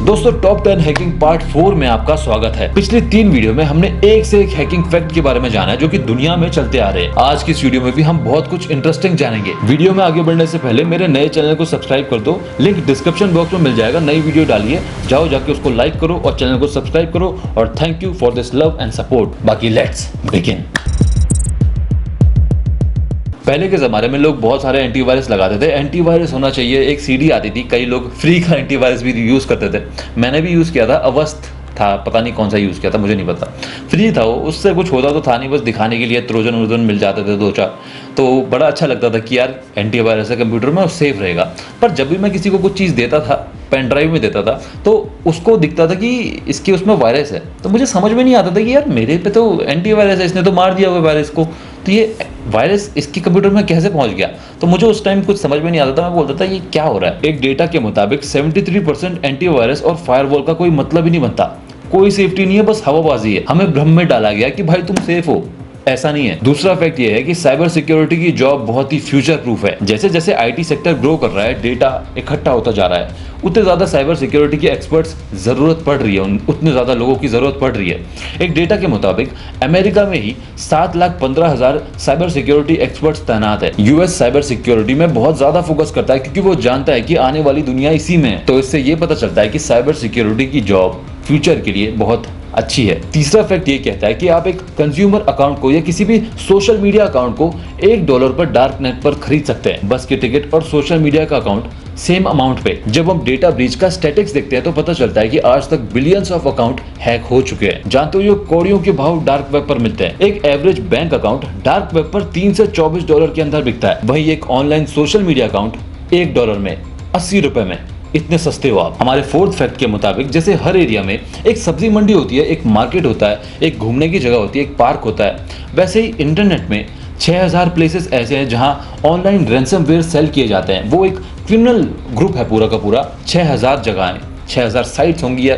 दोस्तों top 10 hacking part 4 में आपका स्वागत है। पिछले 3 वीडियो में हमने एक से एक हैकिंग फैक्ट के बारे में जाना है जो कि दुनिया में चलते आ रहे हैं। आज की इस वीडियो में भी हम बहुत कुछ इंटरेस्टिंग जानेंगे। वीडियो में आगे बढ़ने से पहले मेरे नए चैनल को सब्सक्राइब कर दो, लिंक डिस्क्रिप्शन बॉक्स में मिल जाएगा। नई वीडियो डालिए, जाओ जाके उसको लाइक करो और चैनल को सब्सक्राइब करो। और thank you for this love and support. बाकी लेट्स बिगिन। पहले के ज़माने में लोग बहुत सारे एंटीवायरस लगाते थे। एंटीवायरस होना चाहिए, एक सीडी आती थी, कई लोग फ्री का एंटीवायरस भी यूज़ करते थे। मैंने भी यूज़ किया था, अवस्थ था, पता नहीं कौन सा यूज़ किया था, मुझे नहीं पता। फ्री था वो, उससे कुछ होता तो था नहीं, बस दिखाने के लिए ट्रोजन वोजन मिल जाते थे 2-4। तो बड़ा अच्छा लगता था कि यार एंटीवायरस है कंप्यूटर में और सेफ रहेगा। पर जब भी मैं किसी को कुछ चीज़ देता था, पेन ड्राइव में देता था, तो उसको दिखता था कि इसके उसमें वायरस है। तो मुझे समझ में नहीं आता था कि यार मेरे पे तो एंटीवायरस है, इसने तो मार दिया हुआ वायरस को, तो ये वायरस इसके कंप्यूटर में कैसे पहुंच गया। तो मुझे उस टाइम कुछ समझ में नहीं आता था। मैं बोलता था ये क्या हो रहा है। एक डेटा के मुताबिक 73% एंटीवायरस और फायरवॉल का कोई मतलब ही नहीं बनता। कोई सेफ्टी नहीं है, बस हवाबाजी है। हमें भ्रम में डाला गया कि भाई तुम सेफ हो, ऐसा नहीं है। दूसरा फैक्ट ये है कि साइबर सिक्योरिटी की जॉब बहुत ही फ्यूचर प्रूफ है। जैसे जैसे आईटी सेक्टर ग्रो कर रहा है, डेटा इकट्ठा होता जा रहा है, उतने ज्यादा साइबर सिक्योरिटी के एक्सपर्ट्स जरूरत पड़ रही है, उतने ज्यादा लोगों की जरूरत पड़ रही है। एक डेटा के मुताबिक अमेरिका में ही 7,15,000 साइबर सिक्योरिटी एक्सपर्ट्स तैनात है। यूएस साइबर सिक्योरिटी में बहुत ज्यादा फोकस करता है क्योंकि वो जानता है कि आने वाली दुनिया इसी में है। तो इससे ये पता चलता है कि साइबर सिक्योरिटी की जॉब फ्यूचर के लिए बहुत अच्छी है। तीसरा फैक्ट ये कहता है कि आप एक कंज्यूमर अकाउंट को या किसी भी सोशल मीडिया अकाउंट को $1 पर डार्क नेट पर खरीद सकते हैं। बस की टिकट और सोशल मीडिया का अकाउंट सेम अमाउंट पे। जब हम डेटा ब्रीच का स्टैटिक्स देखते हैं तो पता चलता है कि आज तक बिलियंस ऑफ अकाउंट हैक हो चुके हैं। जानते हो ये कौड़ियों के भाव डार्क वेब पर मिलते हैं। एक average bank account dark web पर $3 से $24 के अंदर बिकता है। वहीं एक ऑनलाइन सोशल मीडिया अकाउंट $1 में, ₹80 में। इतने सस्ते हो आप। हमारे फोर्थ फैक्ट के मुताबिक जैसे हर एरिया में एक सब्जी मंडी होती है, एक मार्केट होता है, एक घूमने की जगह होती है, एक पार्क होता है, वैसे ही इंटरनेट में 6000 प्लेसेस ऐसे हैं जहां ऑनलाइन रैंसमवेयर सेल किए जाते हैं। वो एक क्रिमिनल ग्रुप है पूरा का पूरा। 6000 जगहें, 6000 साइट्स होंगी या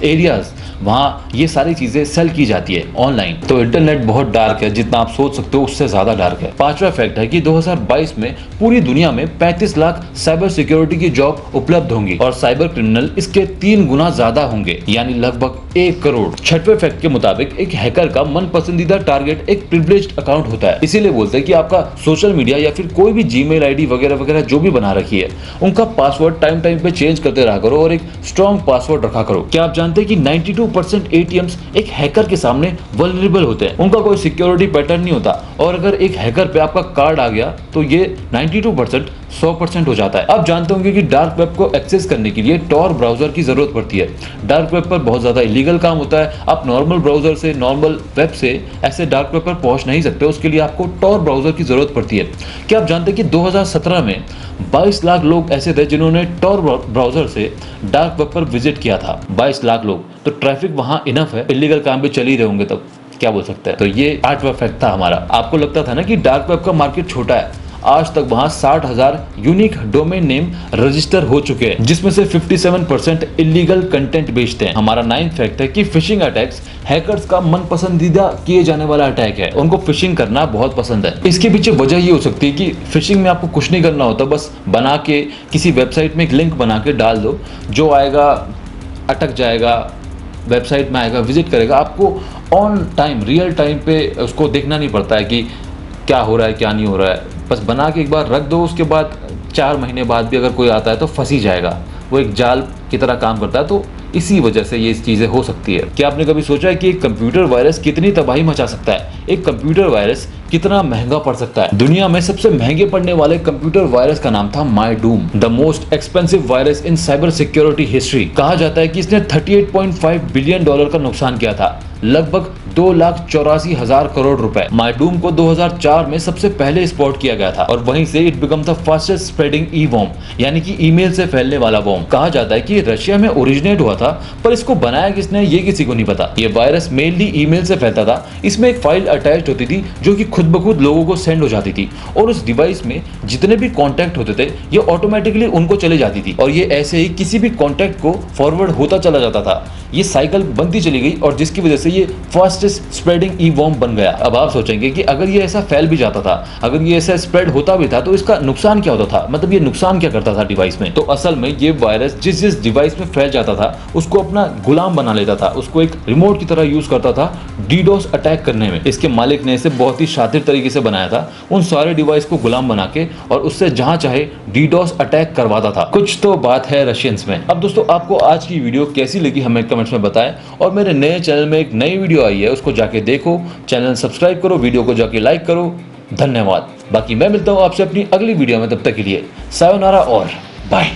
एरियाज, वहाँ ये सारी चीजें सेल की जाती है ऑनलाइन। तो इंटरनेट बहुत डार्क है, जितना आप सोच सकते हो उससे ज्यादा डार्क है। पांचवा फैक्ट है कि 2022 में पूरी दुनिया में 35 लाख साइबर सिक्योरिटी की जॉब उपलब्ध होंगी और साइबर क्रिमिनल इसके 3 गुना ज्यादा होंगे, यानी लगभग 1 करोड़। छठवें फैक्ट के मुताबिक एक हैकर का मन पसंदीदा टारगेट एक प्रिविलेज्ड अकाउंट होता है। इसीलिए बोलते हैं कि आपका सोशल मीडिया या फिर कोई भी जीमेल आईडी वगैरह वगैरह जो भी बना रखी है, उनका पासवर्ड टाइम टाइम पे चेंज करते रहा करो और एक स्ट्रॉन्ग पासवर्ड रखा करो। क्या आप जानते हैं कि 92% एटीएम्स एक हैकर के सामने वल्नरेबल होते हैं। उनका कोई सिक्योरिटी पैटर्न नहीं होता और अगर एक हैकर पे आपका कार्ड आ गया तो ये 92% 100% हो जाता है। आप जानते होंगे कि डार्क वेब को एक्सेस करने के लिए टॉर ब्राउजर की जरूरत पड़ती है। डार्क वेब पर बहुत ज्यादा इलीगल काम होता है। आप नॉर्मल ब्राउजर से, नॉर्मल वेब से ऐसे डार्क वेब पर पहुंच नहीं सकते। उसके लिए आपको टॉर ब्राउजर की जरूरत पड़ती है। क्या आप जानते हैं कि 2017 में 22 लाख लोग ऐसे थे जिन्होंने टॉर ब्राउजर से डार्क वेब पर विजिट किया था। 22 लाख लोग। तो ट्रैफिक वहां इनफ है, इलीगल काम भी चल ही रहे होंगे, तब क्या बोल सकते हैं। तो ये 8वां फैक्ट था हमारा। आपको लगता था ना कि डार्क वेब का मार्केट छोटा है, आज तक वहां 60,000 यूनिक डोमेन नेम रजिस्टर हो चुके हैं, जिसमें से 57% इलीगल कंटेंट बेचते हैं। हमारा 9th फैक्ट है कि फिशिंग अटैक्स हैकर्स का मन पसंदीदा किए जाने वाला अटैक है। उनको फिशिंग करना बहुत पसंद है। इसके पीछे वजह ये हो सकती है कि फिशिंग में आपको कुछ नहीं करना होता, बस बना के किसी वेबसाइट में एक लिंक बना के डाल दो, जो आएगा अटक जाएगा, वेबसाइट में आएगा, विजिट करेगा। आपको ऑन टाइम, रियल टाइम पे उसको देखना नहीं पड़ता है कि क्या हो रहा है क्या नहीं हो रहा है। बस बना के एक बार रख दो, उसके बाद 4 महीने बाद भी अगर कोई आता है तो फंस ही जाएगा। वो एक जाल की तरह काम करता है। तो इसी वजह से ये चीजें हो सकती है। क्या आपने कभी सोचा है कि एक कंप्यूटर वायरस कितनी तबाही मचा सकता है? एक कंप्यूटर वायरस कितना महंगा पड़ सकता है? दुनिया में सबसे महंगे पड़ने वाले कंप्यूटर वायरस का नाम था Mydoom, the most expensive virus in cyber security history. कहा जाता है कि इसने $38.5 बिलियन का नुकसान किया था, लगभग 2,84,000 करोड़ रुपए। मायडूम को 2004 में सबसे पहले स्पॉट किया गया था और वहीं से it become the fastest spreading e worm, यानी कि ईमेल से फैलने वाला वॉर्म। कहा जाता है कि रशिया में ओरिजिनेट हुआ था, पर इसको बनाया किसने ये किसी को नहीं पता। ये वायरस मेनली ईमेल से फैलता था। इसमें एक फाइल अटैच्ड होती थी जो कि खुद ब खुद लोगों को सेंड हो जाती थी और उस डिवाइस में जितने भी कॉन्टैक्ट होते थे ये ऑटोमेटिकली उनको चले जाती थी और ये ऐसे ही किसी भी कॉन्टैक्ट को फॉरवर्ड होता चला जाता था। ये साइकिल बनती चली गई और जिसकी वजह से ये fast fastest spreading e warm बन गया। अब आप सोचेंगे कि अगर ये ऐसा फैल भी जाता था, अगर ये ऐसा स्प्रेड होता भी था, तो इसका नुकसान क्या होता था, मतलब ये नुकसान क्या करता था डिवाइस में। तो असल में ये वायरस जिस डिवाइस में फैल जाता था उसको अपना गुलाम बना लेता था, उसको एक रिमोट की तरह यूज करता था डीडोस अटैक करने में। इसके मालिक ने इसे बहुत ही शातिर तरीके से बनाया था, उन सारे डिवाइस को गुलाम बना के, और उससे जहां चाहे डीडोस अटैक करवाता था। कुछ तो बात है रशियंस में। अब दोस्तों, आपको आज की वीडियो कैसी लगी हमें कमेंट्स में बताएं, और मेरे नए चैनल में एक नई वीडियो आई है, उसको जाके देखो, चैनल सब्सक्राइब करो, वीडियो को जाके लाइक करो। धन्यवाद। बाकी मैं मिलता हूं आपसे अपनी अगली वीडियो में, तब तक के लिए सायोनारा और बाय।